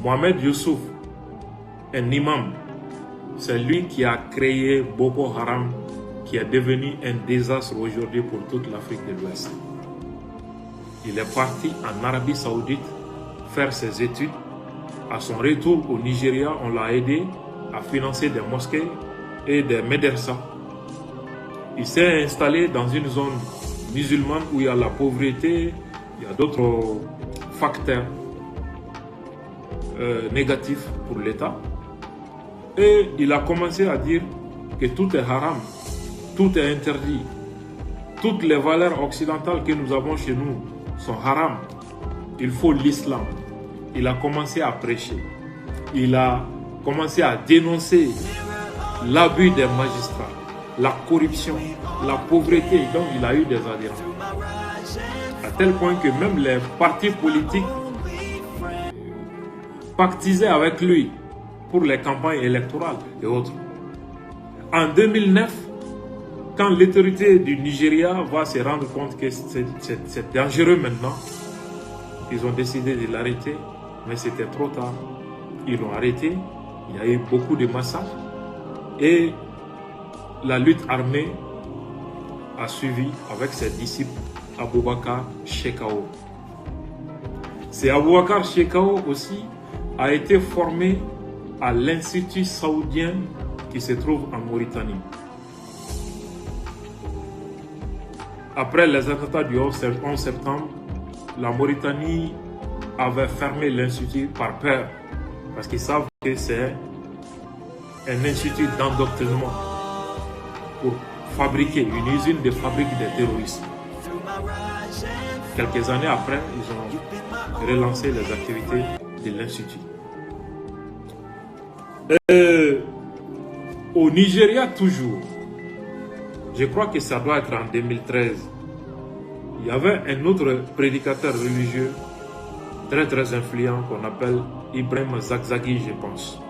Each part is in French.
Mohamed Youssouf, un imam, c'est lui qui a créé Boko Haram, qui est devenu un désastre aujourd'hui pour toute l'Afrique de l'Ouest. Il est parti en Arabie Saoudite faire ses études. À son retour au Nigeria, on l'a aidé à financer des mosquées et des médersas. Il s'est installé dans une zone musulmane où il y a la pauvreté, il y a d'autres facteurs négatifs pour l'État. Et il a commencé à dire que tout est haram, tout est interdit. Toutes les valeurs occidentales que nous avons chez nous sont haram. Il faut l'islam. Il a commencé à prêcher. Il a commencé à dénoncer l'abus des magistrats, la corruption, la pauvreté. Donc il a eu des adhérents. À tel point que même les partis politiques pactisaient avec lui pour les campagnes électorales et autres. En 2009, quand l'autorité du Nigeria va se rendre compte que c'est dangereux maintenant, ils ont décidé de l'arrêter, mais c'était trop tard. Ils l'ont arrêté, il y a eu beaucoup de massacres et la lutte armée a suivi avec ses disciples Aboubacar Shekau. C'est Aboubacar Shekau aussi a été formé à l'Institut saoudien qui se trouve en Mauritanie. Après les attentats du 11 septembre, la Mauritanie avait fermé l'institut par peur, parce qu'ils savent que c'est un institut d'endoctrinement pour fabriquer, une usine de fabrique des terroristes. Quelques années après, ils ont relancé les activités de l'institut. Au Nigeria toujours, je crois que ça doit être en 2013, il y avait un autre prédicateur religieux très influent qu'on appelle Ibrahim Zakzaki, je pense.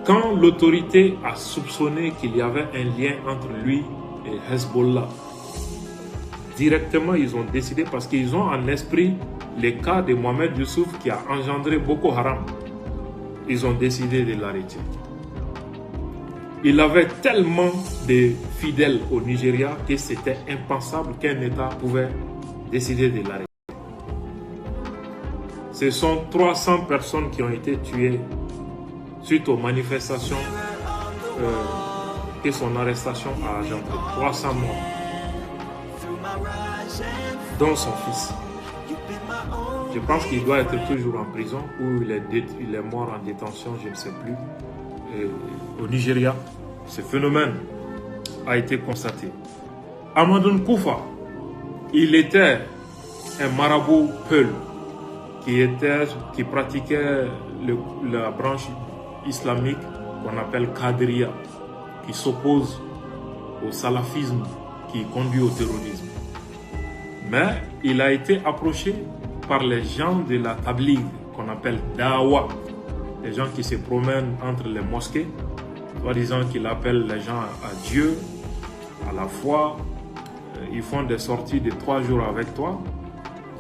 Quand l'autorité a soupçonné qu'il y avait un lien entre lui et Hezbollah, directement ils ont décidé, parce qu'ils ont en esprit le cas de Mohamed Youssouf qui a engendré Boko Haram, ils ont décidé de l'arrêter. Il avait tellement de fidèles au Nigeria que c'était impensable qu'un État pouvait décider de l'arrêter. Ce sont 300 personnes qui ont été tuées suite aux manifestations que son arrestation a engendré. 300 morts, dont son fils. Je pense qu'il doit être toujours en prison ou il est mort en détention, je ne sais plus. Au Nigeria, ce phénomène a été constaté. Amadou Koufa, il était un marabout peul qui pratiquait la branche islamique qu'on appelle Qadriya, qui s'oppose au salafisme qui conduit au terrorisme. Mais il a été approché par les gens de la Tabligh, qu'on appelle Dawa, les gens qui se promènent entre les mosquées, soi-disant qu'il appelle les gens à Dieu, à la foi. Ils font des sorties de 3 jours avec toi,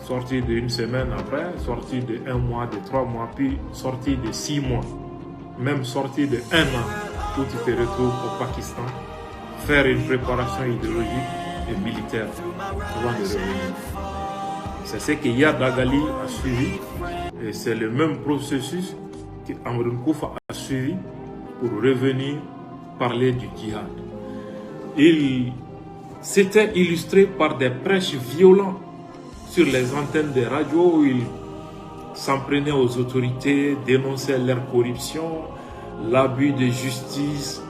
sorties d'une semaine après, sorties de 1 mois, de 3 mois, puis sorties de 6 mois, même sorties de 1 an, où tu te retrouves au Pakistan, faire une préparation idéologique et militaire avant de revenir. C'est ce que Yad Agali a suivi, et c'est le même processus que Amadou Koufa a suivi pour revenir parler du djihad. Il s'était illustré par des prêches violents sur les antennes des radios où il s'en prenait aux autorités, dénonçait leur corruption, l'abus de justice.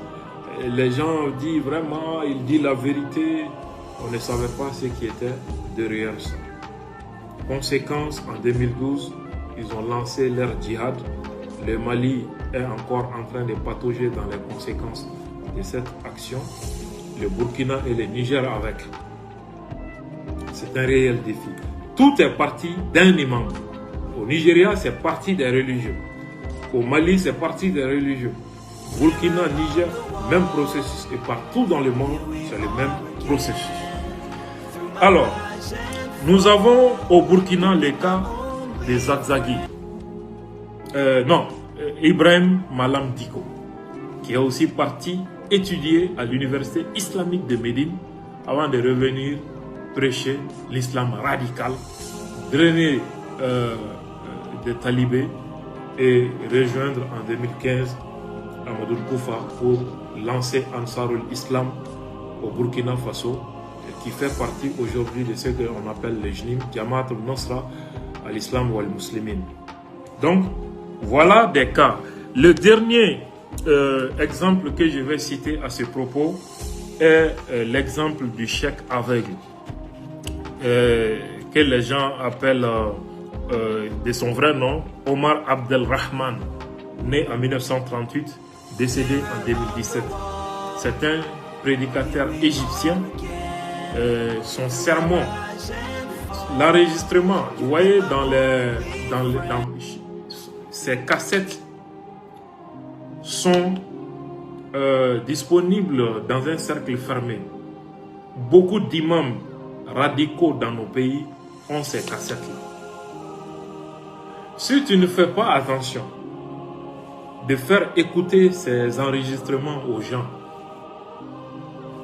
Et les gens disent vraiment, il dit la vérité. On ne savait pas ce qui était derrière ça. Conséquence, en 2012, ils ont lancé leur djihad. Le Mali est encore en train de patauger dans les conséquences de cette action. Le Burkina et le Niger avec. C'est un réel défi. Tout est parti d'un imam. Au Nigeria, c'est parti des religieux. Au Mali, c'est parti des religieux. Burkina, Niger, même processus. Et partout dans le monde, c'est le même processus. Alors, nous avons au Burkina le cas des Zakzaki. Ibrahim Malam Dicko, qui est aussi parti étudier à l'université islamique de Médine avant de revenir prêcher l'islam radical, drainer des talibés et rejoindre en 2015 Amadou Koufa pour lancer Ansarul Islam au Burkina Faso, qui fait partie aujourd'hui de ce qu'on appelle les JNIM, Jamaat al-Nusra al-Islam ou al-Muslimin. Donc, voilà des cas. Le dernier exemple que je vais citer à ce propos est l'exemple du cheikh aveugle, que les gens appellent de son vrai nom Omar Abdelrahman, né en 1938, décédé en 2017. C'est un prédicateur égyptien. Son sermon, l'enregistrement, vous voyez dans ces cassettes sont disponibles dans un cercle fermé. Beaucoup d'imams radicaux dans nos pays ont ces cassettes-là. Si tu ne fais pas attention de faire écouter ces enregistrements aux gens,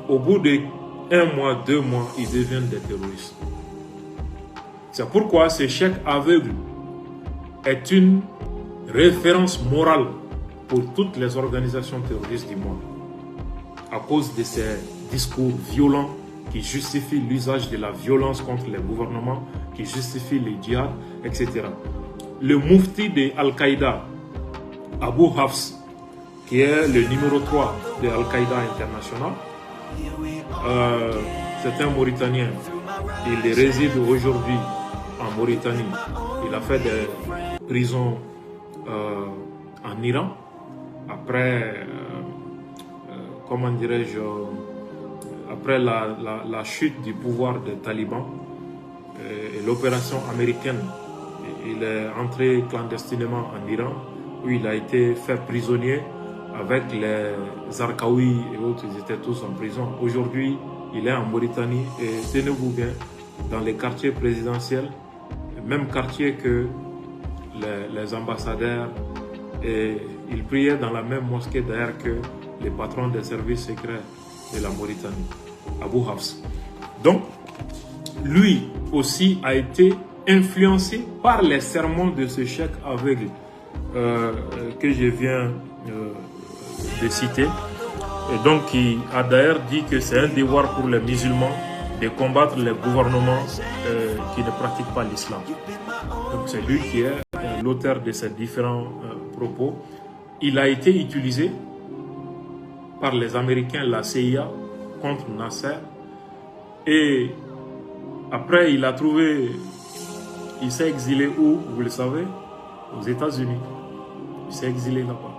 au bout de 1 mois, 2 mois, ils deviennent des terroristes. C'est pourquoi ce cheikh aveugle est une référence morale pour toutes les organisations terroristes du monde, à cause de ces discours violents qui justifient l'usage de la violence contre les gouvernements, qui justifient les djihad, etc. Le mufti de Al-Qaïda, Abu Hafs, qui est le numéro 3 de Al-Qaïda international, c'est un Mauritanien. Il réside aujourd'hui en Mauritanie. Il a fait des prisons en Iran. Après, comment dirais-je, après la chute du pouvoir des talibans et l'opération américaine, il est entré clandestinement en Iran, où il a été fait prisonnier avec les Zarqawi et autres. Ils étaient tous en prison. Aujourd'hui, il est en Mauritanie et tenez-vous bien, dans les quartiers présidentiels, même quartier que les ambassadeurs, et il priait dans la même mosquée d'ailleurs que les patrons des services secrets de la Mauritanie, Abu Hafs. Donc, lui aussi a été influencé par les sermons de ce cheikh aveugle que je viens de citer. Et donc, il a d'ailleurs dit que c'est un devoir pour les musulmans de combattre les gouvernements qui ne pratiquent pas l'islam. Donc, c'est lui qui est l'auteur de ces différents propos. Il a été utilisé par les Américains, la CIA, contre Nasser. Et après, il s'est exilé où, vous le savez? Aux États-Unis. Il s'est exilé là-bas.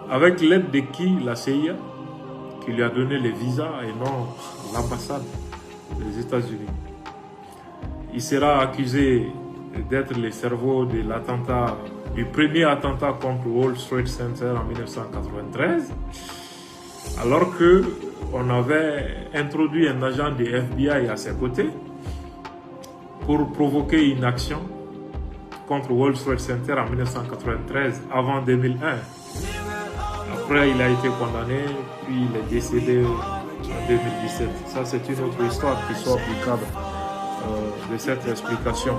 Avec l'aide de qui? La CIA, qui lui a donné les visas et non l'ambassade des États-Unis. Il sera accusé d'être le cerveau de l'attentat, du premier attentat contre World Trade Center en 1993, alors qu'on avait introduit un agent de FBI à ses côtés pour provoquer une action contre World Trade Center en 1993, avant 2001. Après, il a été condamné, puis il est décédé en 2017. Ça, c'est une autre histoire qui sort du cadre de cette explication.